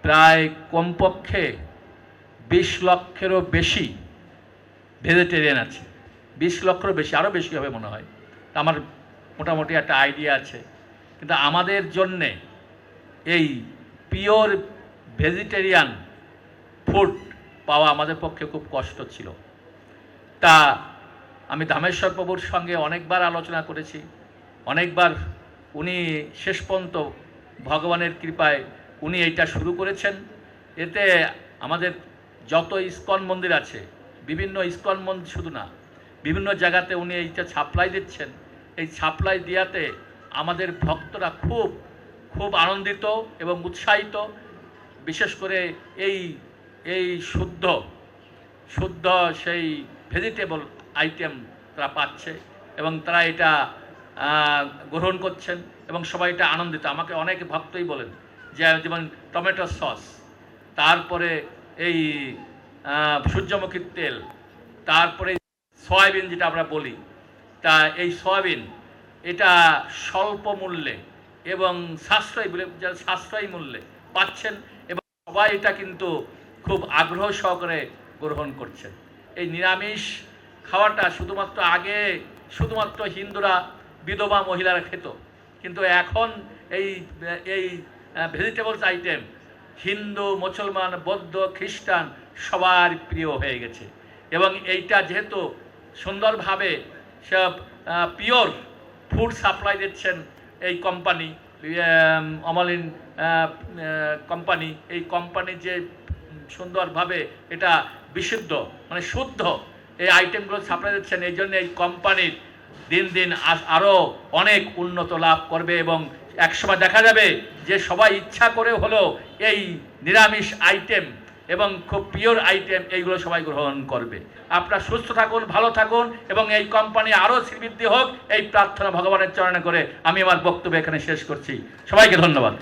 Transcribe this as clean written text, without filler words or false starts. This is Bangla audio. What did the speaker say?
প্রায় কমপক্ষে 20 লক্ষেরও বেশি ভেজিটেরিয়ান আছে। 20 লক্ষেরও বেশি, আরও বেশি হবে মনে হয়, আমার মোটামুটি একটা আইডিয়া আছে। কিন্তু আমাদের জন্যে এই পিওর ভেজিটেরিয়ান ফুড পাওয়া আমাদের পক্ষে খুব কষ্ট ছিল। তা আমি ধামেশ্বর প্রভুর সঙ্গে অনেকবার আলোচনা করেছি, অনেকবার উনি শেষ পর্যন্ত ভগবানের কৃপায় উনি এইটা শুরু করেছেন। এতে আমাদের যত ইস্কন মন্দির আছে, বিভিন্ন ইস্কন মন্দির শুধু না, বিভিন্ন জায়গাতে উনি এইটা সাপ্লাই দিচ্ছেন। এই সাপ্লাই দেওয়াতে আমাদের ভক্তরা খুব খুব আনন্দিত এবং উৎসাহিত। বিশেষ করে এই এই শুদ্ধ শুদ্ধ সেই ভেজিটেবল আইটেম তারা পাচ্ছে এবং তারা এটা গ্রহণ করছেন এবং সবাই এটা আনন্দিত। আমাকে অনেক ভক্তই বলেন যে যেমন টমেটো সস, তারপরে এই সূর্যমুখীর তেল, তারপরে সয়াবিন যেটা আমরা বলি, তা এই সয়াবিন এটা স্বল্প মূল্যে এবং সাশ্রয়ী বলে যারা সাশ্রয়ী মূল্যে পাচ্ছেন এবং সবাই এটা কিন্তু খুব আগ্রহ সহকারে গ্রহণ করছেন। এই নিরামিষ খাওয়াটা শুধুমাত্র আগে শুধুমাত্র হিন্দুরা, বিধবা মহিলারা খেত, কিন্তু এখন এই এই ভেজিটেবলস আইটেম হিন্দু, মুসলমান, বৌদ্ধ, খ্রিস্টান সবার প্রিয় হয়ে গেছে। এবং এইটা যেহেতু সুন্দরভাবে সব পিওর ফুড সাপ্লাই দিচ্ছেন এই কোম্পানি, অমলিন কোম্পানি, এই কোম্পানি যে সুন্দরভাবে এটা বিশুদ্ধ মানে শুদ্ধ এই আইটেমগুলো সাপ্লাই দিচ্ছেন, এই জন্য এই কোম্পানির দিন দিন আরও অনেক উন্নত লাভ করবে এবং একসময় দেখা যাবে যে সবাই ইচ্ছা করে হলেও এই নিরামিষ আইটেম এবং খুব পিওর আইটেম এইগুলো সবাই গ্রহণ করবে। আপনারা সুস্থ থাকুন, ভালো থাকুন এবং এই কোম্পানি আরও শ্রীবৃদ্ধি হোক, এই প্রার্থনা ভগবানের চরণে করে আমি আমার বক্তব্য এখানে শেষ করছি। সবাইকে ধন্যবাদ।